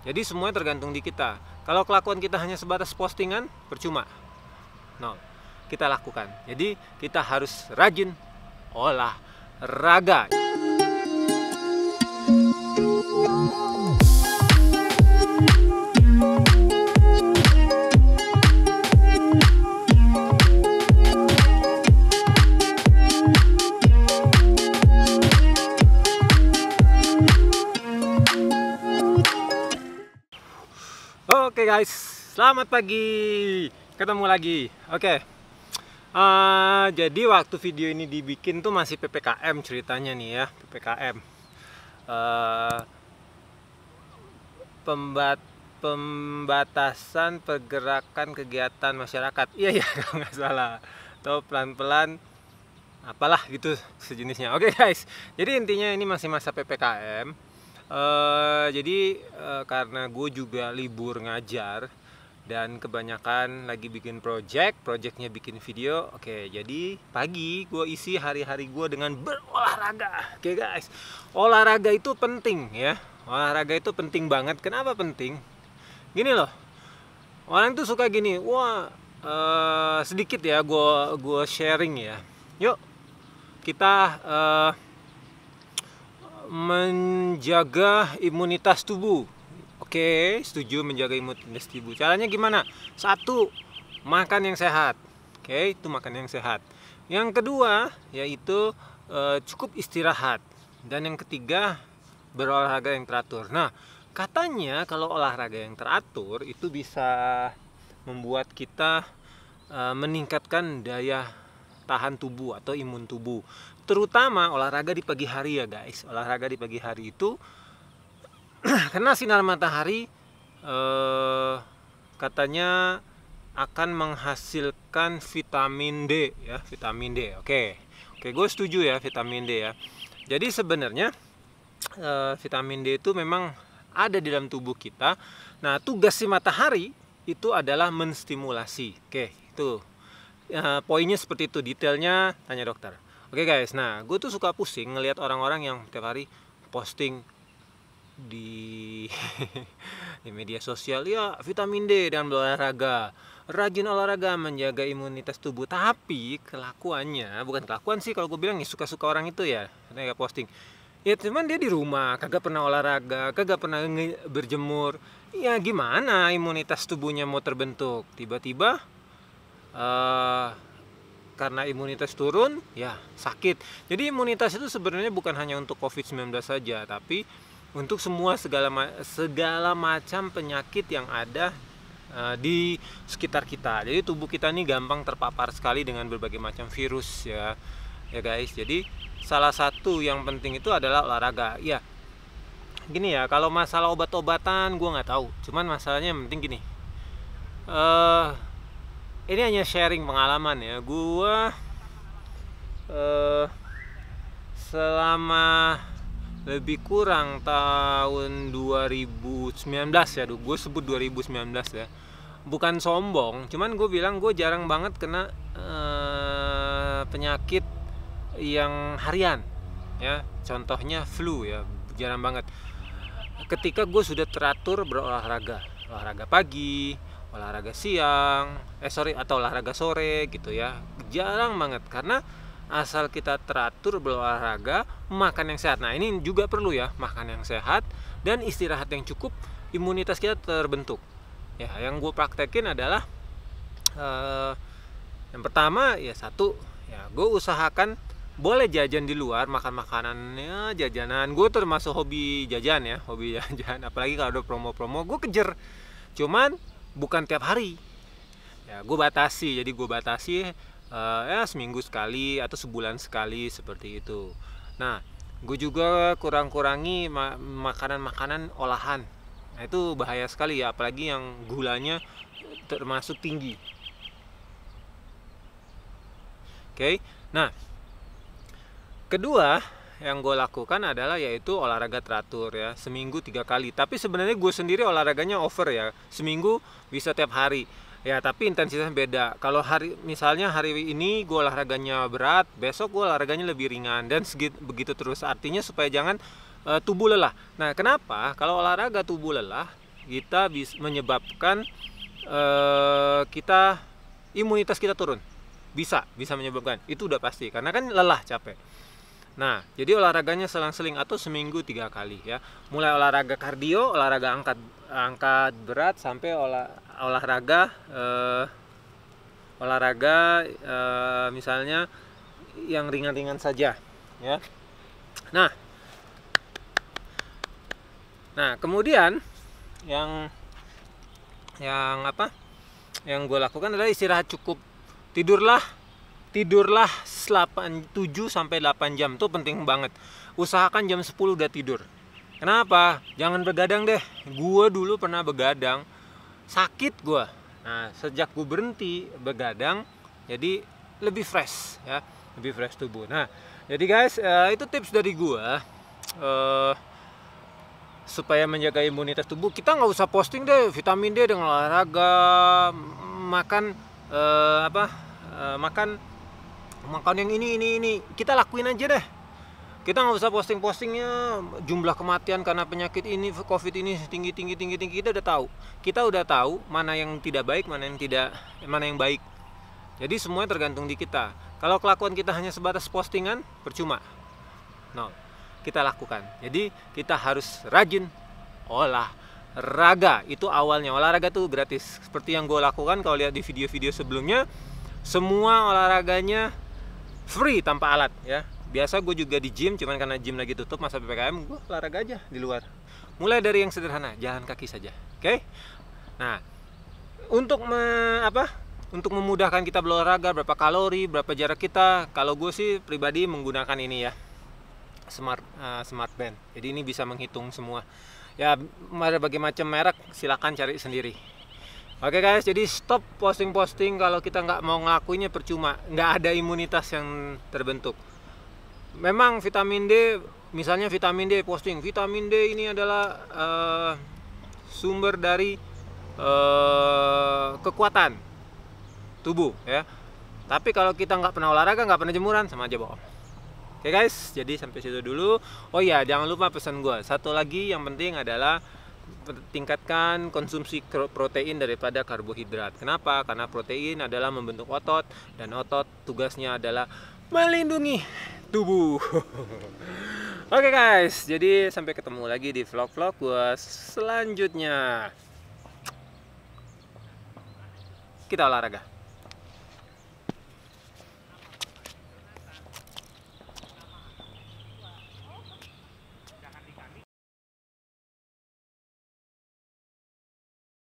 Jadi semuanya tergantung di kita. Kalau kelakuan kita hanya sebatas postingan, percuma. Nol. Kita lakukan. Jadi kita harus rajin olahraga. Oke guys, selamat pagi. Ketemu lagi. Oke. Jadi waktu video ini dibikin tuh masih PPKM ceritanya nih ya, PPKM. Pembatasan pergerakan kegiatan masyarakat. Iya kalau nggak salah. Atau pelan-pelan apalah gitu sejenisnya. Oke guys. Jadi intinya ini masih masa PPKM. Karena gue juga libur ngajar dan kebanyakan lagi bikin projectnya bikin video. Oke, jadi pagi gue isi hari-hari gue dengan berolahraga. Oke guys, olahraga itu penting ya. Olahraga itu penting banget. Kenapa penting? Gini loh, orang tuh suka gini. Wah, sedikit ya gue sharing ya. Yuk kita menjaga imunitas tubuh. Oke, setuju menjaga imunitas tubuh. Caranya gimana? Satu, makan yang sehat. Oke, itu makan yang sehat. Yang kedua, yaitu cukup istirahat. Dan yang ketiga, berolahraga yang teratur. Nah, katanya kalau olahraga yang teratur itu bisa membuat kita meningkatkan daya tahan tubuh atau imun tubuh. Terutama olahraga di pagi hari ya guys. Olahraga di pagi hari itu karena sinar matahari katanya akan menghasilkan vitamin D ya, vitamin D. Oke, gue setuju ya vitamin D ya. Jadi sebenarnya vitamin D itu memang ada di dalam tubuh kita. Nah, tugas si matahari itu adalah menstimulasi. Oke, itu poinnya seperti itu. Detailnya tanya dokter. Oke guys, nah gue tuh suka pusing ngelihat orang-orang yang tiap hari posting di di media sosial ya vitamin D dan berolahraga, rajin olahraga menjaga imunitas tubuh. Tapi kelakuannya, bukan kelakuan sih kalau gue bilang ya, suka-suka orang itu ya, kayak posting. Ya cuman dia di rumah, kagak pernah olahraga, kagak pernah berjemur. Ya gimana imunitas tubuhnya mau terbentuk? Tiba-tiba karena imunitas turun, ya sakit. Jadi imunitas itu sebenarnya bukan hanya untuk COVID-19 saja, tapi untuk semua segala macam penyakit yang ada di sekitar kita. Jadi tubuh kita ini gampang terpapar sekali dengan berbagai macam virus ya guys. Jadi salah satu yang penting itu adalah olahraga. Ya, gini ya, kalau masalah obat-obatan gue nggak tahu. Cuman masalahnya yang penting gini. Ini hanya sharing pengalaman ya. Gua selama lebih kurang tahun 2019 ya. Gue sebut 2019 ya. Bukan sombong, cuman gue bilang gue jarang banget kena penyakit yang harian ya. Contohnya flu ya, jarang banget. Ketika gue sudah teratur berolahraga, olahraga pagi, olahraga siang, atau olahraga sore gitu ya. Jarang banget karena asal kita teratur berolahraga, makan yang sehat. Nah, ini juga perlu ya, makan yang sehat dan istirahat yang cukup, imunitas kita terbentuk. Ya, yang gue praktekin adalah yang pertama ya satu, ya gue usahakan boleh jajan di luar, makan makanannya jajanan. Gue termasuk hobi jajan ya, hobi jajan. Apalagi kalau ada promo-promo, gue kejar. Cuman bukan tiap hari ya, gue batasi. Jadi gue batasi ya seminggu sekali atau sebulan sekali seperti itu. Nah, gue juga kurangi makanan-makanan olahan. Nah, itu bahaya sekali ya, apalagi yang gulanya termasuk tinggi. Oke, nah kedua yang gue lakukan adalah yaitu olahraga teratur ya, seminggu 3 kali. Tapi sebenarnya gue sendiri olahraganya over ya, seminggu bisa tiap hari ya, tapi intensitasnya beda. Kalau misalnya hari ini gue olahraganya berat, besok gue olahraganya lebih ringan, dan begitu terus. Artinya supaya jangan tubuh lelah. Nah, kenapa kalau olahraga tubuh lelah kita bisa menyebabkan imunitas kita turun. Bisa menyebabkan, itu udah pasti, karena kan lelah, capek. Nah, jadi olahraganya selang-seling atau seminggu 3 kali ya. Mulai olahraga kardio, olahraga angkat berat, sampai olahraga misalnya yang ringan-ringan saja ya. Nah, kemudian yang gue lakukan adalah istirahat cukup. Tidurlah 7 sampai 8 jam. Itu penting banget. Usahakan jam 10 udah tidur. Kenapa? Jangan begadang deh. Gue dulu pernah begadang, sakit gue. Nah, sejak gue berhenti begadang, jadi lebih fresh ya, lebih fresh tubuh. Nah, jadi guys, itu tips dari gue supaya menjaga imunitas tubuh. Kita nggak usah posting deh vitamin D dengan olahraga, makan makan yang ini. Kita lakuin aja deh. Kita nggak usah postingnya jumlah kematian karena penyakit ini, COVID ini tinggi. Kita udah tahu mana yang tidak baik, mana yang baik. Jadi semuanya tergantung di kita. Kalau kelakuan kita hanya sebatas postingan, percuma. No, kita lakukan. Jadi kita harus rajin olahraga. Itu awalnya. Olahraga tuh gratis. Seperti yang gue lakukan, kalau lihat di video-video sebelumnya, semua olahraganya free tanpa alat ya. Biasa gue juga di gym, cuman karena gym lagi tutup masa PPKM, gue olahraga aja di luar. Mulai dari yang sederhana, jalan kaki saja. Oke? Nah, untuk memudahkan kita berolahraga, berapa kalori, berapa jarak kita, kalau gue sih pribadi menggunakan ini ya, smart band. Jadi ini bisa menghitung semua. Ya, berbagai macam merek, silakan cari sendiri. Oke guys, jadi stop posting-posting. Kalau kita nggak mau ngelakuinnya percuma, nggak ada imunitas yang terbentuk. Memang vitamin D, misalnya vitamin D posting, vitamin D ini adalah sumber dari kekuatan tubuh ya. Tapi kalau kita nggak pernah olahraga, nggak pernah jemuran, sama aja bohong. Oke guys, jadi sampai situ dulu. Oh iya, jangan lupa pesan gue. Satu lagi yang penting adalah tingkatkan konsumsi protein daripada karbohidrat. Kenapa? Karena protein adalah membentuk otot, dan otot tugasnya adalah melindungi tubuh. Oke guys, jadi sampai ketemu lagi di vlog-vlog gue selanjutnya. Kita olahraga.